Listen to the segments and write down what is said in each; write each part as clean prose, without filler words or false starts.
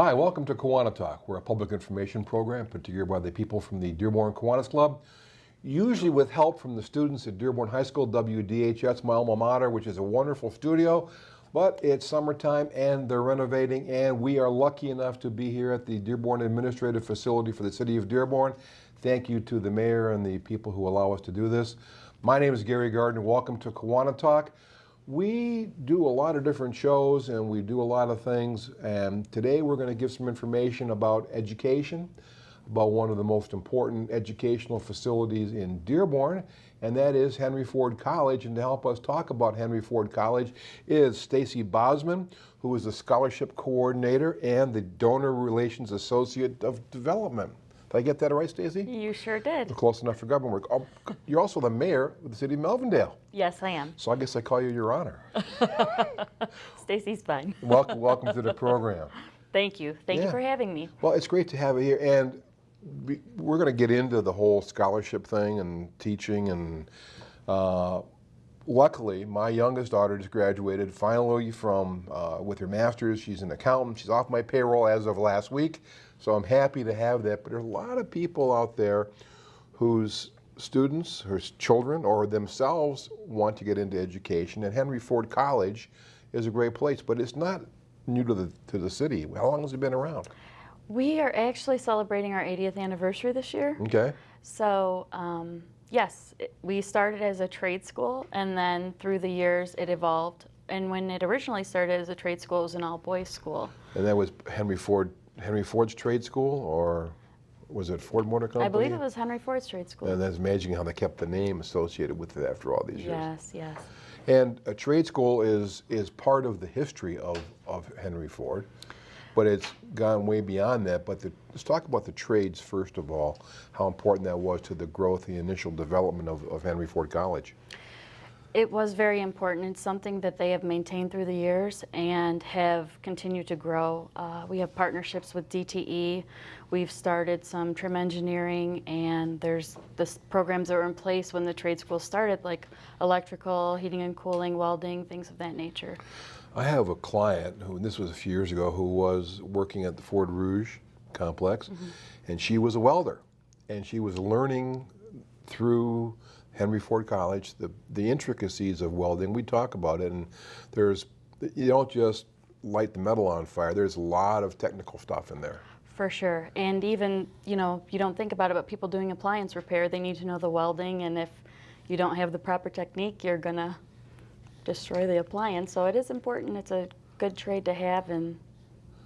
Hi, welcome to KiwaniTalk. We're a public information program put together by the people from the Dearborn Kiwanis Club, usually with help from the students at Dearborn High School, WDHS, my alma mater, which is a wonderful studio. But it's summertime and they're renovating, and we are lucky enough to be here at the Dearborn Administrative Facility for the City of Dearborn. Thank you to the mayor and the people who allow us to do this. My name is Gary Gardner. Welcome to KiwaniTalk. We do a lot of different shows and we do a lot of things, and today we're going to give some information about education, about one of the most important educational facilities in Dearborn, and that is Henry Ford College. And to help us talk about Henry Ford College is Stacy Bazman, who is the scholarship coordinator and the donor relations associate of development. Did I get that right, Stacy? You sure did. Close enough for government work. Oh, you're also the mayor of the city of Melvindale. Yes, I am. So I guess I call you Your Honor. Stacy's fine. Welcome to the program. Thank you. Thank you for having me. Well, it's great to have you here, and we're going to get into the whole scholarship thing and teaching. And luckily, my youngest daughter just graduated finally from with her master's. She's an accountant. She's off my payroll as of last week. So I'm happy to have that, but there's a lot of people out there whose students, whose children, or themselves want to get into education, and Henry Ford College is a great place, but it's not new to the city. How long has it been around? We are actually celebrating our 80th anniversary this year. Okay. So, yes, we started as a trade school, and then through the years it evolved. And when it originally started as a trade school, it was an all-boys school. And that was Henry Ford's trade school, or was it Ford Motor Company? I believe it was Henry Ford's trade school. And that's amazing how they kept the name associated with it after all these years. Yes, yes. And a trade school is part of the history of Henry Ford, but it's gone way beyond that. But let's talk about the trades first of all, how important that was to the growth, the initial development of Henry Ford College. It was very important. It's something that they have maintained through the years and have continued to grow. We have partnerships with DTE. We've started some trim engineering, and there's the programs that were in place when the trade school started, like electrical, heating and cooling, welding, things of that nature. I have a client who, and this was a few years ago, who was working at the Ford Rouge complex, and she was a welder, and she was learning through Henry Ford College the intricacies of welding. We talk about it, and you don't just light the metal on fire. There's a lot of technical stuff in there. For sure. And even, you don't think about it, but people doing appliance repair, they need to know the welding, and if you don't have the proper technique, you're gonna destroy the appliance. So it is important. It's a good trade to have and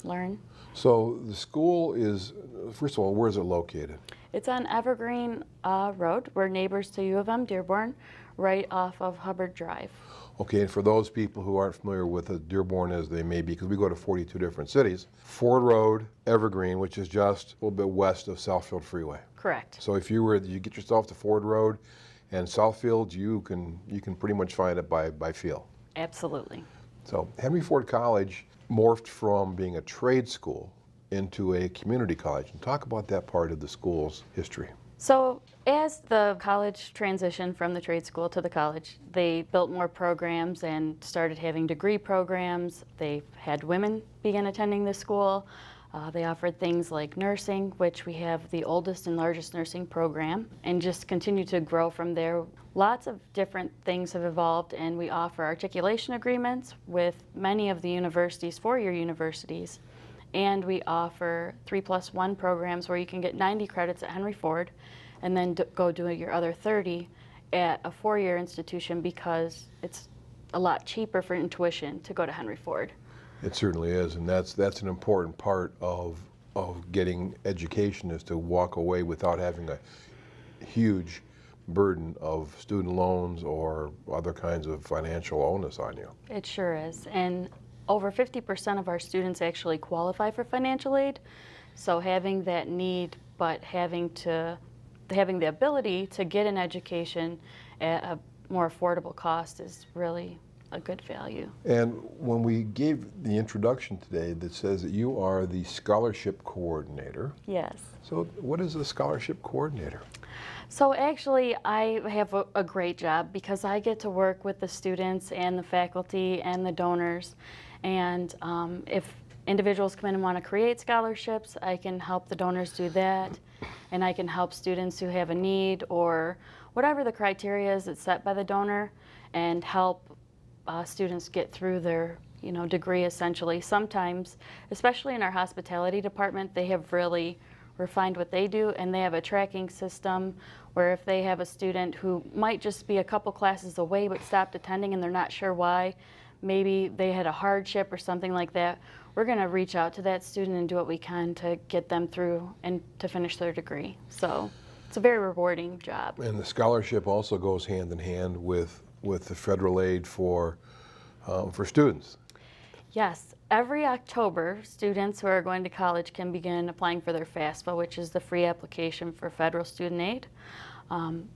learn. So the school is, first of all, where is it located? It's on Evergreen Road. We're neighbors to U of M Dearborn, right off of Hubbard Drive. Okay, and for those people who aren't familiar with Dearborn as they may be, because we go to 42 different cities, Ford Road, Evergreen, which is just a little bit west of Southfield Freeway. Correct. So if you get yourself to Ford Road and Southfield, you can pretty much find it by feel. Absolutely. So Henry Ford College morphed from being a trade school into a community college. And talk about that part of the school's history. So as the college transitioned from the trade school to the college, they built more programs and started having degree programs. They had women begin attending the school. They offered things like nursing, which we have the oldest and largest nursing program, and just continue to grow from there. Lots of different things have evolved, and we offer articulation agreements with many of the universities, four-year universities. And we offer 3+1 programs where you can get 90 credits at Henry Ford and then go do your other 30 at a four-year institution, because it's a lot cheaper for tuition to go to Henry Ford. It certainly is, and that's an important part of getting education, is to walk away without having a huge burden of student loans or other kinds of financial onus on you. It sure is. And over 50% of our students actually qualify for financial aid. So having that need, but having the ability to get an education at a more affordable cost is really a good value. And when we gave the introduction today that says that you are the scholarship coordinator. Yes. So what is a scholarship coordinator? So actually, I have a great job because I get to work with the students and the faculty and the donors. And if individuals come in and want to create scholarships, I can help the donors do that, and I can help students who have a need or whatever the criteria is that's set by the donor, and help students get through their degree essentially. Sometimes, especially in our hospitality department, they have really refined what they do, and they have a tracking system where if they have a student who might just be a couple classes away but stopped attending and they're not sure why, maybe they had a hardship or something like that, we're going to reach out to that student and do what we can to get them through and to finish their degree. So it's a very rewarding job. And the scholarship also goes hand in hand with the federal aid for students. Yes, every October, students who are going to college can begin applying for their FAFSA, which is the free application for federal student aid.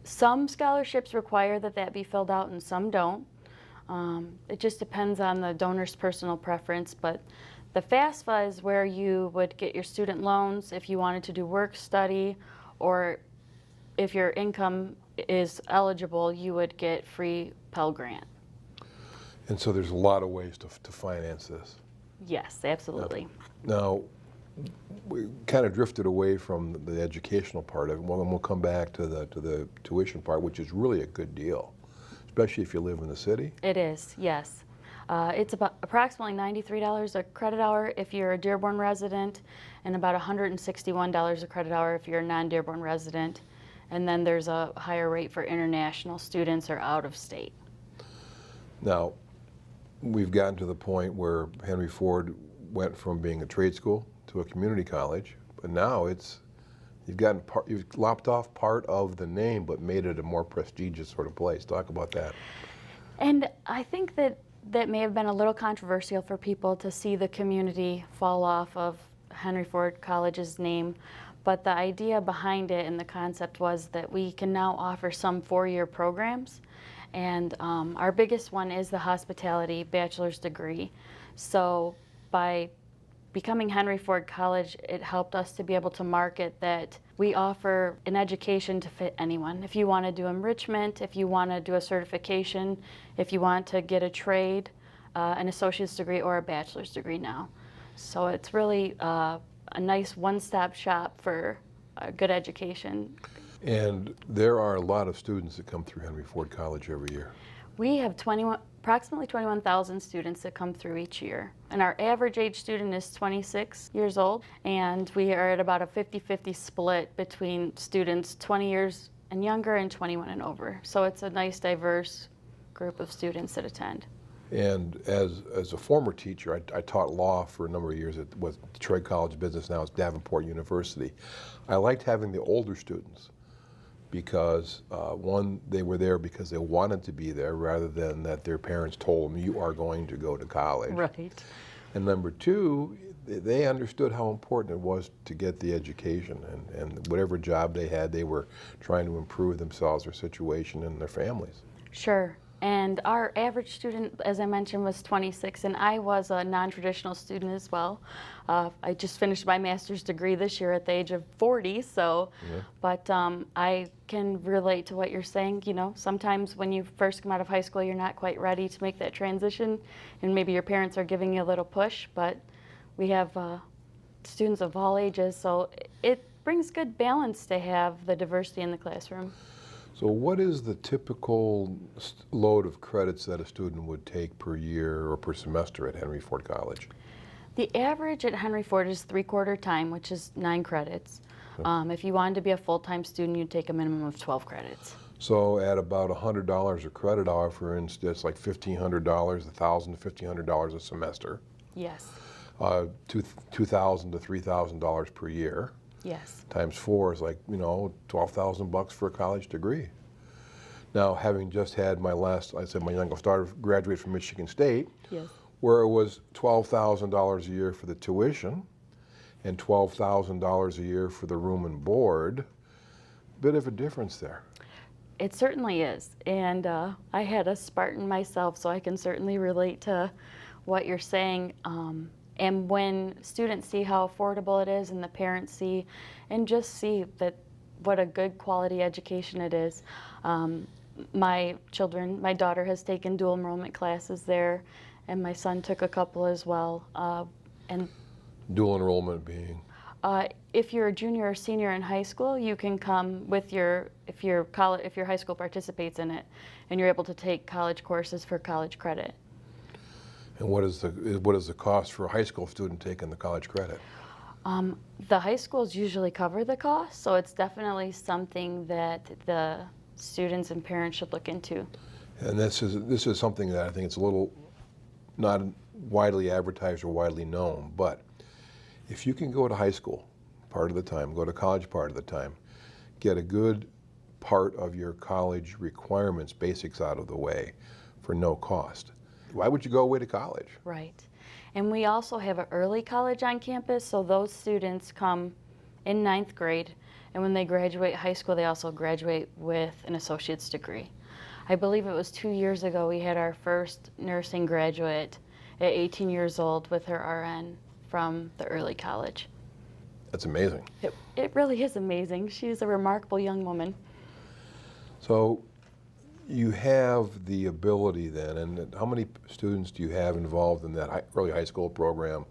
Some scholarships require that be filled out and some don't. It just depends on the donor's personal preference, but the FAFSA is where you would get your student loans if you wanted to do work study, or if your income is eligible, you would get free Pell Grant. And so there's a lot of ways to finance this. Yes, absolutely. Now, we kind of drifted away from the educational part of it. Well, then we'll come back to the tuition part, which is really a good deal, especially if you live in the city. It is, yes. It's about approximately $93 a credit hour if you're a Dearborn resident, and about $161 a credit hour if you're a non-Dearborn resident. And then there's a higher rate for international students or out of state. Now, we've gotten to the point where Henry Ford went from being a trade school to a community college, but now you've lopped off part of the name but made it a more prestigious sort of place. Talk about that. And I think that may have been a little controversial for people to see the community fall off of Henry Ford College's name, but the idea behind it and the concept was that we can now offer some four-year programs. And our biggest one is the hospitality bachelor's degree. So by becoming Henry Ford College, it helped us to be able to market that we offer an education to fit anyone. If you want to do enrichment, if you want to do a certification, if you want to get a trade, an associate's degree or a bachelor's degree now. So it's really a nice one-stop shop for a good education. And there are a lot of students that come through Henry Ford College every year. We have approximately 21,000 students that come through each year. And our average age student is 26 years old. And we are at about a 50-50 split between students 20 years and younger and 21 and over. So it's a nice, diverse group of students that attend. And as a former teacher, I taught law for a number of years at what Detroit College of Business now is Davenport University. I liked having the older students because, one, they were there because they wanted to be there rather than that their parents told them, you are going to go to college. Right. And number two, they understood how important it was to get the education, and whatever job they had, they were trying to improve themselves, their situation, and their families. Sure. And our average student, as I mentioned, was 26, and I was a non-traditional student as well. I just finished my master's degree this year at the age of 40, so, yeah. But I can relate to what you're saying. You know, sometimes when you first come out of high school, you're not quite ready to make that transition, and maybe your parents are giving you a little push, but we have students of all ages, so it brings good balance to have the diversity in the classroom. So what is the typical load of credits that a student would take per year or per semester at Henry Ford College? The average at Henry Ford is 3/4 time, which is 9 credits. Okay. If you wanted to be a full-time student, you'd take a minimum of 12 credits. So at about $100 a credit hour, for instance, like $1,500, $1,000 to $1,500 a semester. Yes. $2,000 to $3,000 per year. Yes. Times 4 is like, $12,000 for a college degree. Now, having just had my youngest daughter graduate from Michigan State, yes, where it was $12,000 a year for the tuition and $12,000 a year for the room and board, bit of a difference there. It certainly is. And I had a Spartan myself, so I can certainly relate to what you're saying. And when students see how affordable it is, and the parents see, and just see that what a good quality education it is. My daughter has taken dual enrollment classes there, and my son took a couple as well. And Dual enrollment being? If you're a junior or senior in high school, you can come with if your high school participates in it, and you're able to take college courses for college credit. And what is the cost for a high school student taking the college credit? The high schools usually cover the cost, so it's definitely something that the students and parents should look into. And this is something that I think it's a little not widely advertised or widely known, but if you can go to high school part of the time, go to college part of the time, get a good part of your college requirements, basics out of the way for no cost, why would you go away to college? Right. And we also have an early college on campus, so those students come in 9th grade, and when they graduate high school, they also graduate with an associate's degree. I believe it was 2 years ago we had our first nursing graduate at 18 years old with her RN from the early college. That's amazing. It really is amazing. She's a remarkable young woman. So you have the ability then, and how many students do you have involved in that early high school program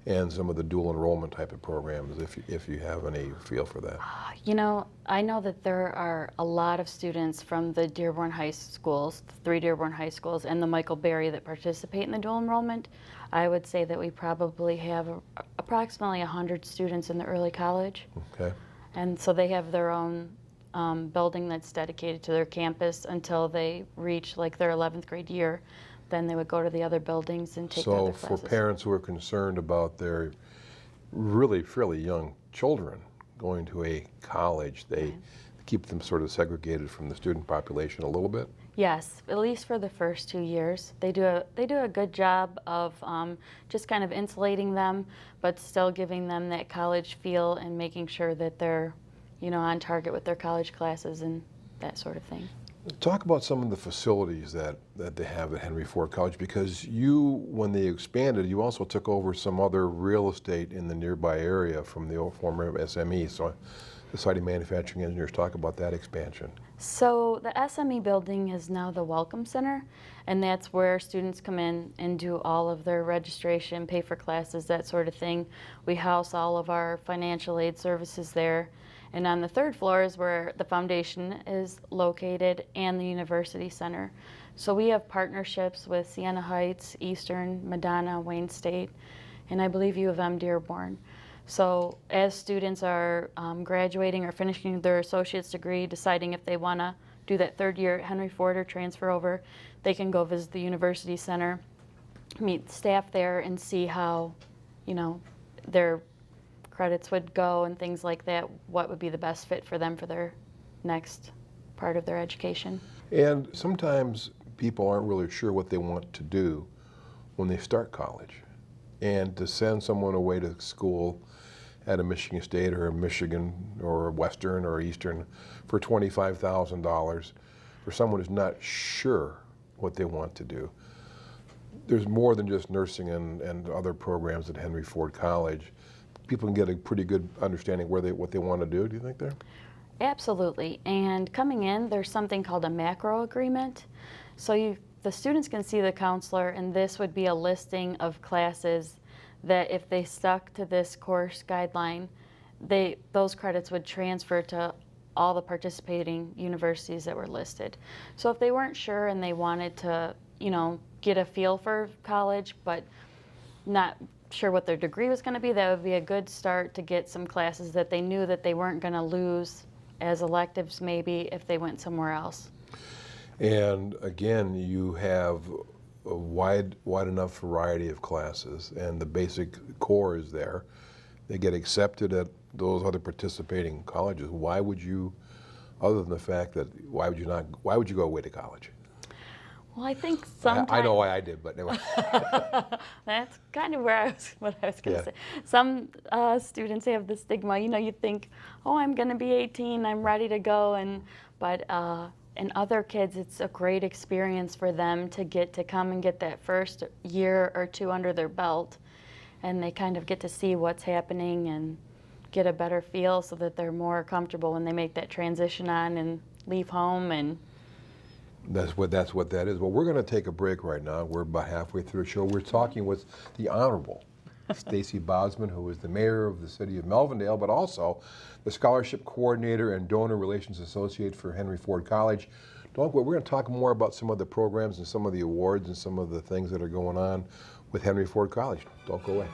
and some of the dual enrollment type of programs, if you have any feel for that? You know, I know that there are a lot of students from the Dearborn high schools, the 3 Dearborn high schools, and the Michael Berry that participate in the dual enrollment. I would say that we probably have approximately 100 students in the early college. Okay. And so they have their own building that's dedicated to their campus until they reach like their 11th grade year. Then they would go to the other buildings and take other classes. So for parents who are concerned about their really fairly young children going to a college, they keep them sort of segregated from the student population a little bit? Yes, at least for the first 2 years. They do a good job of just kind of insulating them, but still giving them that college feel and making sure that they're, you know, on target with their college classes and that sort of thing. Talk about some of the facilities that they have at Henry Ford College, because you, when they expanded, you also took over some other real estate in the nearby area from the old former SME. So the Society Manufacturing Engineers, talk about that expansion. So the SME building is now the Welcome Center, and that's where students come in and do all of their registration, pay for classes, that sort of thing. We house all of our financial aid services there. And on the 3rd floor is where the foundation is located and the University Center. So we have partnerships with Siena Heights, Eastern, Madonna, Wayne State, and I believe U of M Dearborn. So as students are graduating or finishing their associate's degree, deciding if they want to do that 3rd year at Henry Ford or transfer over, they can go visit the University Center, meet staff there, and see how, you know, their credits would go and things like that, what would be the best fit for them for their next part of their education. And sometimes people aren't really sure what they want to do when they start college. And to send someone away to school at a Michigan State or a Michigan or a Western or Eastern for $25,000 for someone who's not sure what they want to do. There's more than just nursing and other programs at Henry Ford College. People can get a pretty good understanding what they want to do you think there? Absolutely. And coming in, there's something called a macro agreement. So the students can see the counselor, and this would be a listing of classes that if they stuck to this course guideline, those credits would transfer to all the participating universities that were listed. So if they weren't sure and they wanted to, you know, get a feel for college, but not sure what their degree was going to be, that would be a good start to get some classes that they knew that they weren't going to lose as electives maybe if they went somewhere else. And again, you have a wide enough variety of classes, and the basic core is there. They get accepted at those other participating colleges. Why would you, other than the fact that, why would you go away to college? Well, I think sometimes... I know why I did, but anyway. That's kind of what I was going to Yeah. say. Some students have the stigma, you know, you think, oh, I'm going to be 18, I'm ready to go, but in other kids, it's a great experience for them to come and get that first year or two under their belt, and they kind of get to see what's happening and get a better feel so that they're more comfortable when they make that transition on and leave home. And That's what that is. Well, we're going to take a break right now. We're about halfway through the show. We're talking with the Honorable Stacy Bazman, who is the mayor of the city of Melvindale, but also the scholarship coordinator and donor relations associate for Henry Ford College. We're going to talk more about some of the programs and some of the awards and some of the things that are going on with Henry Ford College. Don't go away.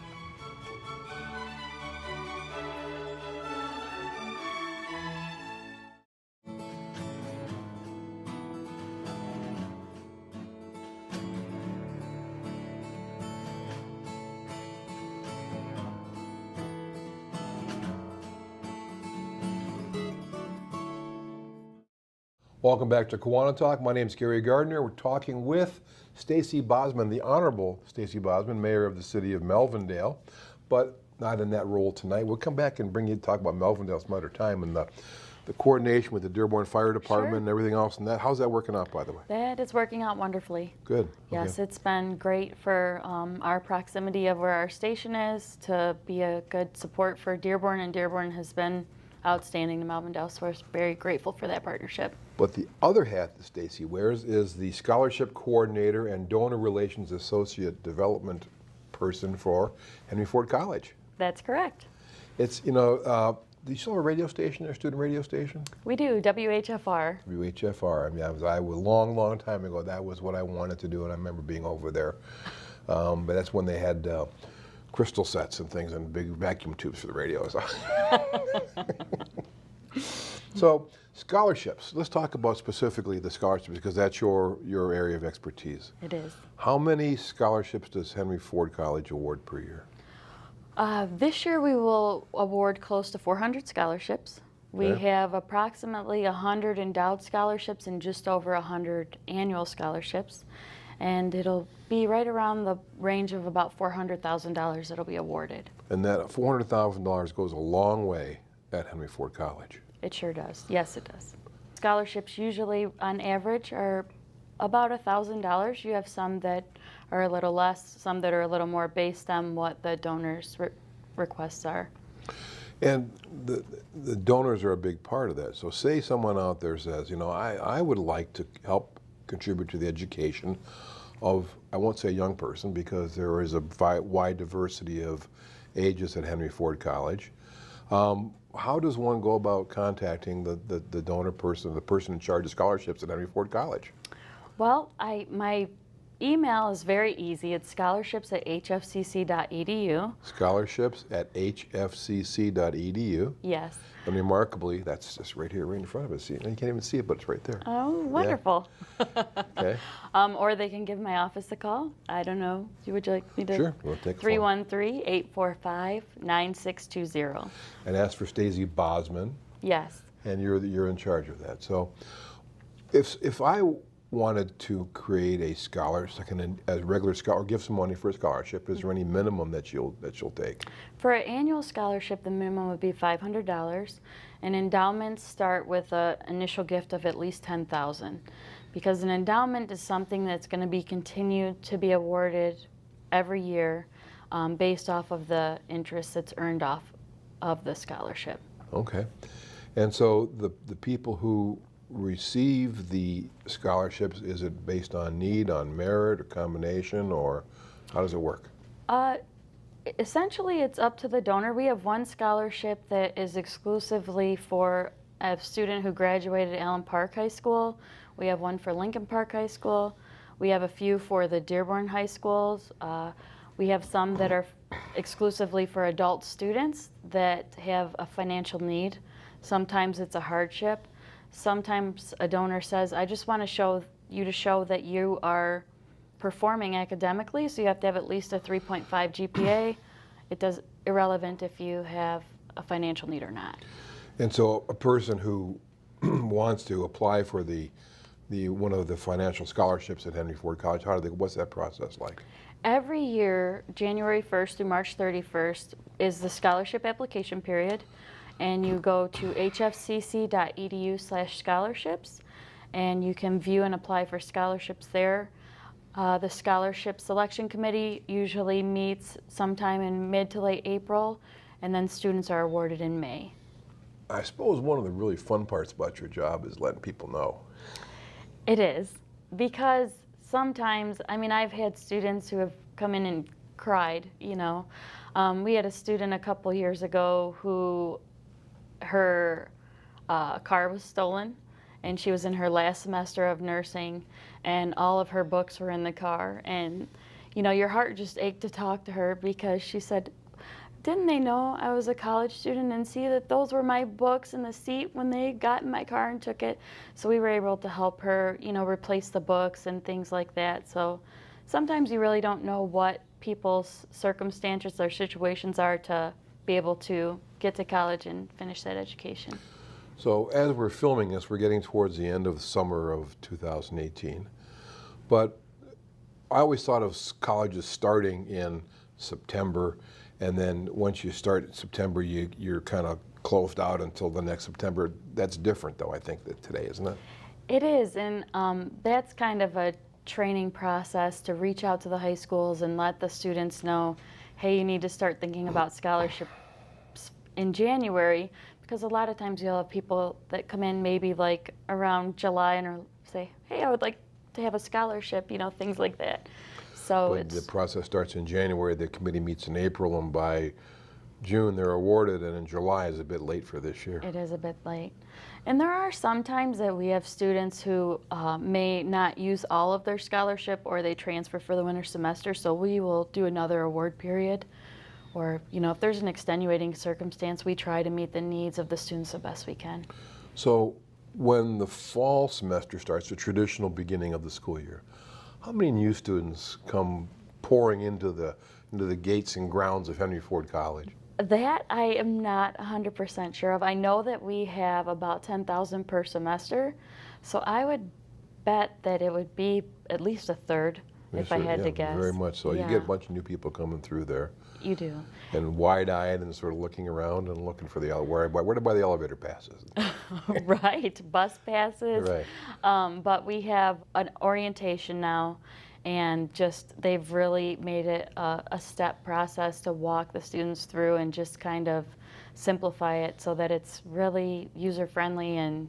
Welcome back to KiwaniTalk. My name is Gary Gardner. We're talking with Stacy Bazman, the Honorable Stacy Bazman, Mayor of the City of Melvindale, but not in that role tonight. We'll come back and bring you to talk about Melvindale some other time and the coordination with the Dearborn Fire Department and everything else. And how's that working out, by the way? That is working out wonderfully. Good. Yes, Okay. it's been great for our proximity of where our station is to be a good support for Dearborn, and Dearborn has been outstanding to Melvindale, so we're very grateful for that partnership. But the other hat that Stacy wears is the scholarship coordinator and donor relations associate development person for Henry Ford College. That's correct. It's, do you still have a radio station there, student radio station? We do, WHFR. WHFR. I mean, I was a long, long time ago. That was what I wanted to do, and I remember being over there. But that's when they had crystal sets and things and big vacuum tubes for the radios. So, scholarships. Let's talk about specifically the scholarships because that's your area of expertise. It is. How many scholarships does Henry Ford College award per year? This year we will award close to 400 scholarships. We Okay. have approximately 100 endowed scholarships and just over 100 annual scholarships. And it'll be right around the range of about $400,000 that'll be awarded. And that $400,000 goes a long way at Henry Ford College. It sure does. Yes, it does. Scholarships usually, on average, are about $1,000. You have some that are a little less, some that are a little more based on what the donors' requests are. And the donors are a big part of that. So say someone out there says, I would like to help contribute to the education of, I won't say a young person because there is a wide diversity of ages at Henry Ford College. How does one go about contacting the donor person, the person in charge of scholarships at Henry Ford College? Well, my email is very easy. It's scholarships@hfcc.edu. Scholarships@hfcc.edu. Yes. And remarkably, that's just right here, right in front of us. See, you can't even see it, but it's right there. Oh, wonderful. Okay. Or they can give my office a call. I don't know. Would you like me to? Sure. We'll take a phone. 313-845-9620. And ask for Stacy Bazman, Yes. and you're in charge of that. So, if I wanted to create a scholarship, a regular scholar, or give some money for a scholarship, is there any minimum that you'll take? For an annual scholarship, the minimum would be $500, and endowments start with an initial gift of at least $10,000, because an endowment is something that's going to be continued to be awarded every year based off of the interest that's earned off of the scholarship. Okay. And so the people who receive the scholarships, is it based on need, on merit, or combination, or how does it work? Essentially, it's up to the donor. We have one scholarship that is exclusively for a student who graduated Allen Park High School. We have one for Lincoln Park High School. We have a few for the Dearborn High Schools. We have some that are exclusively for adult students that have a financial need. Sometimes it's a hardship. Sometimes a donor says, I just want to show that you are performing academically, so you have to have at least a 3.5 GPA. It does irrelevant if you have a financial need or not. And so a person who wants to apply for the one of the financial scholarships at Henry Ford College, what's that process like? Every year, January 1st through March 31st is the scholarship application period, and you go to hfcc.edu/scholarships, and you can view and apply for scholarships there. The scholarship selection committee usually meets sometime in mid to late April, and then students are awarded in May. I suppose one of the really fun parts about your job is letting people know. It is, because sometimes, I've had students who have come in and cried, you know. We had a student a couple years ago who her car was stolen, and she was in her last semester of nursing, and all of her books were in the car. And, you know, your heart just ached to talk to her because she said, didn't they know I was a college student and see that those were my books in the seat when they got in my car and took it? So we were able to help her, you know, replace the books and things like that. So sometimes you really don't know what people's circumstances or situations are to be able to get to college and finish that education. So as we're filming this, we're getting towards the end of the summer of 2018. But I always thought of colleges starting in September, and then once you start in September, you're kind of closed out until the next September. That's different, though, I think, that today, isn't it? It is, and that's kind of a training process to reach out to the high schools and let the students know, hey, you need to start thinking about scholarships in January, because a lot of times you'll have people that come in maybe like around July and are say, hey, I would like to have a scholarship, you know, things like that. So But the process starts in January, the committee meets in April, and by June they're awarded, and in July is a bit late for this year. it is a bit late. And there are some times that we have students who may not use all of their scholarship, or they transfer for the winter semester, so we will do another award period. Or, you know, if there's an extenuating circumstance, we try to meet the needs of the students the best we can. So when the fall semester starts, the traditional beginning of the school year, how many new students come pouring into the gates and grounds of Henry Ford College? That I am not 100% sure of. I know that we have about 10,000 per semester, so I would bet that it would be at least a third, if I had to guess. Very much so. Yeah. You get a bunch of new people coming through there. You do. And wide-eyed and sort of looking around and looking for where to buy the elevator passes. Right, bus passes. Right. But we have an orientation now, and just they've really made it a step process to walk the students through and just kind of simplify it so that it's really user-friendly and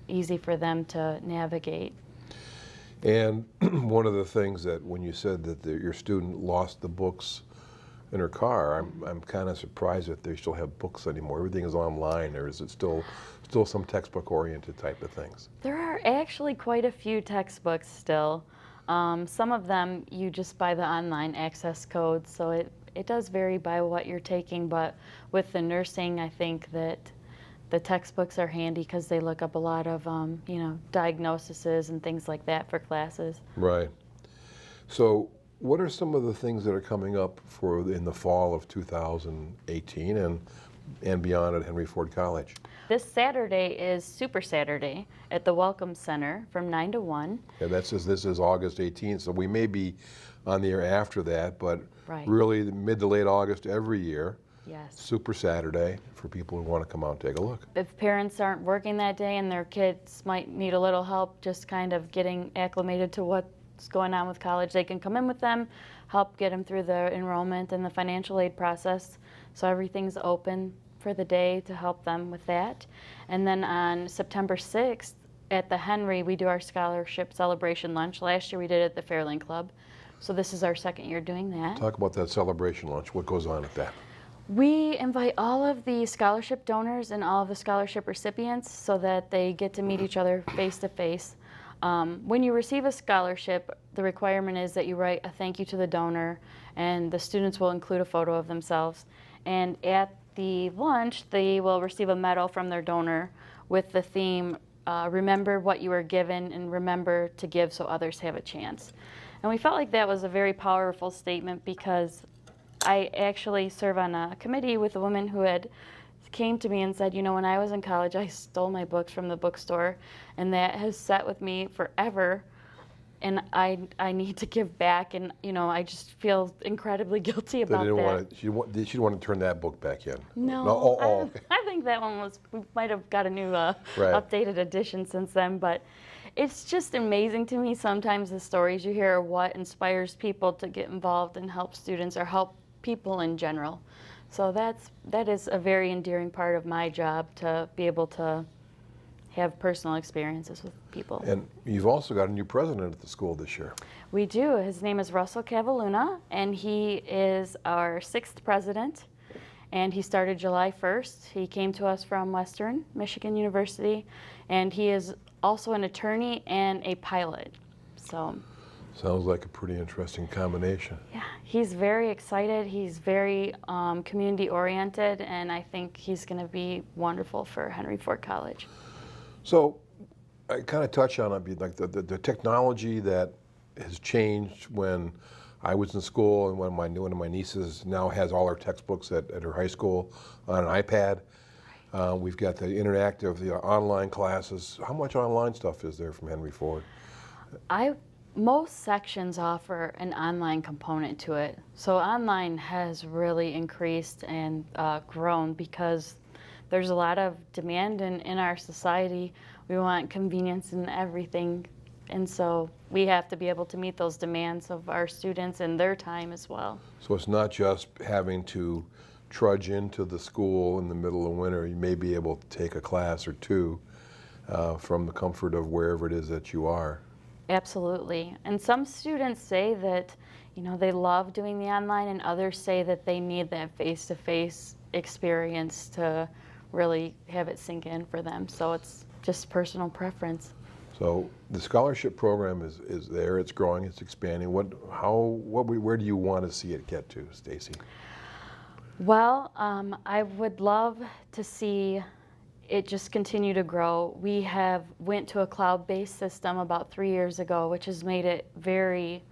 easy for them to navigate. And one of the things that when you said that your student lost the books in her car, I'm kind of surprised that they still have books anymore. Everything is online, or is it still some textbook-oriented type of things? There are actually quite a few textbooks still. Some of them you just buy the online access codes, so it does vary by what you're taking, but with the nursing, I think that the textbooks are handy because they look up a lot of, you know, diagnoses and things like that for classes. Right. So what are some of the things that are coming up in the fall of 2018 and beyond at Henry Ford College? This Saturday is Super Saturday at the Welcome Center from 9 to 1. Yeah, this is August 18th, so we may be on the air after that, but Right. really mid to late August every year. Yes. Super Saturday for people who want to come out and take a look. If parents aren't working that day and their kids might need a little help just kind of getting acclimated to what's going on with college, they can come in with them, help get them through the enrollment and the financial aid process. So everything's open for the day to help them with that. And then on September 6th at the Henry, we do our scholarship celebration lunch. Last year we did it at the Fairlane Club. So this is our second year doing that. Talk about that celebration lunch. What goes on at that? We invite all of the scholarship donors and all of the scholarship recipients so that they get to meet each other face to face. When you receive a scholarship, the requirement is that you write a thank you to the donor, and the students will include a photo of themselves. And at the lunch, they will receive a medal from their donor with the theme, remember what you were given and remember to give so others have a chance. And we felt like that was a very powerful statement because I actually serve on a committee with a woman who had came to me and said, you know, when I was in college, I stole my books from the bookstore, and that has sat with me forever, and I need to give back, and, you know, I just feel incredibly guilty about that. She didn't want to turn that book back in. No, Okay. I think that one was, we might have got a new updated edition since then, but it's just amazing to me sometimes the stories you hear are what inspires people to get involved and help students or help people in general. So that is a very endearing part of my job, to be able to have personal experiences with people. And you've also got a new president at the school this year. We do. His name is Russell Cavaluna, and he is our 6th president, and he started July 1st. He came to us from Western Michigan University, and he is also an attorney and a pilot. So, sounds like a pretty interesting combination. yeah, he's very excited. He's very community-oriented, and I think he's going to be wonderful for Henry Ford College. So, I kind of touch on it, like the technology that has changed when I was in school, and when one of my nieces now has all her textbooks at her high school on an iPad. We've got the interactive, the online classes. How much online stuff is there from Henry Ford? Most sections offer an online component to it. So online has really increased and grown because there's a lot of demand in our society. We want convenience in everything. And so we have to be able to meet those demands of our students and their time as well. So it's not just having to trudge into the school in the middle of winter. You may be able to take a class or two from the comfort of wherever it is that you are. Absolutely. And some students say that, you know, they love doing the online, and others say that they need that face-to-face experience to really have it sink in for them. So it's just personal preference. So the scholarship program is there, it's growing, it's expanding. Where do you want to see it get to, Stacy? Well, I would love to see it just continue to grow. We have went to a cloud-based system about 3 years ago, which has made it very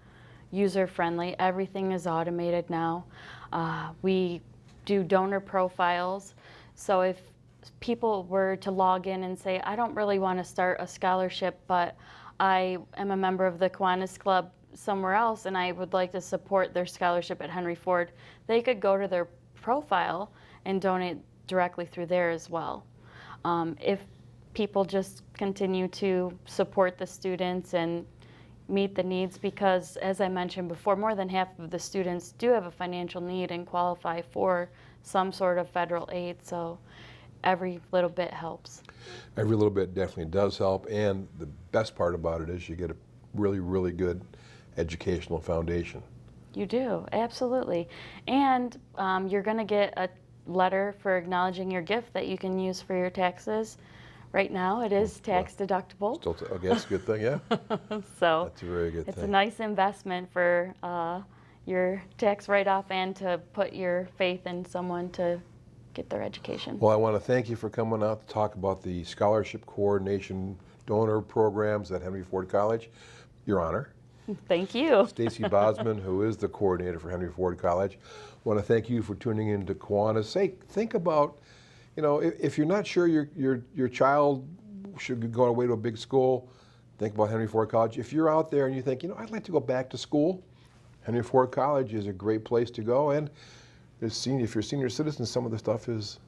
user-friendly. Everything is automated now. We do donor profiles, so if people were to log in and say, I don't really want to start a scholarship, but I am a member of the Kiwanis Club somewhere else and I would like to support their scholarship at Henry Ford, they could go to their profile and donate directly through there as well. If people just continue to support the students and meet the needs, because as I mentioned before, more than half of the students do have a financial need and qualify for some sort of federal aid, so every little bit helps. Every little bit definitely does help, and the best part about it is you get a really, really good educational foundation. You do, absolutely. And you're going to get a letter for acknowledging your gift that you can use for your taxes. Right now it is tax deductible. Still, okay, that's a good thing, yeah? So that's a very good thing. It's a nice investment for your tax write-off and to put your faith in someone to get their education. Well, I want to thank you for coming out to talk about the scholarship coordination donor programs at Henry Ford College. Your honor. Thank you. Stacy Bazman, who is the coordinator for Henry Ford College. I want to thank you for tuning in to Kiwanis. Think about, you know, if you're not sure your child should go away to a big school, think about Henry Ford College. If you're out there and you think, you know, I'd like to go back to school, Henry Ford College is a great place to go. And if you're senior citizens, some of the stuff is...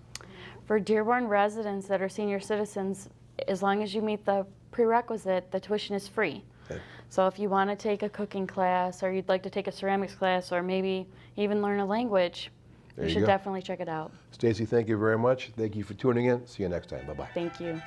For Dearborn residents that are senior citizens, as long as you meet the prerequisite, the tuition is free. Okay. So if you want to take a cooking class, or you'd like to take a ceramics class, or maybe even learn a language, you should definitely check it out. Stacy, thank you very much. Thank you for tuning in. See you next time. Bye-bye. Thank you.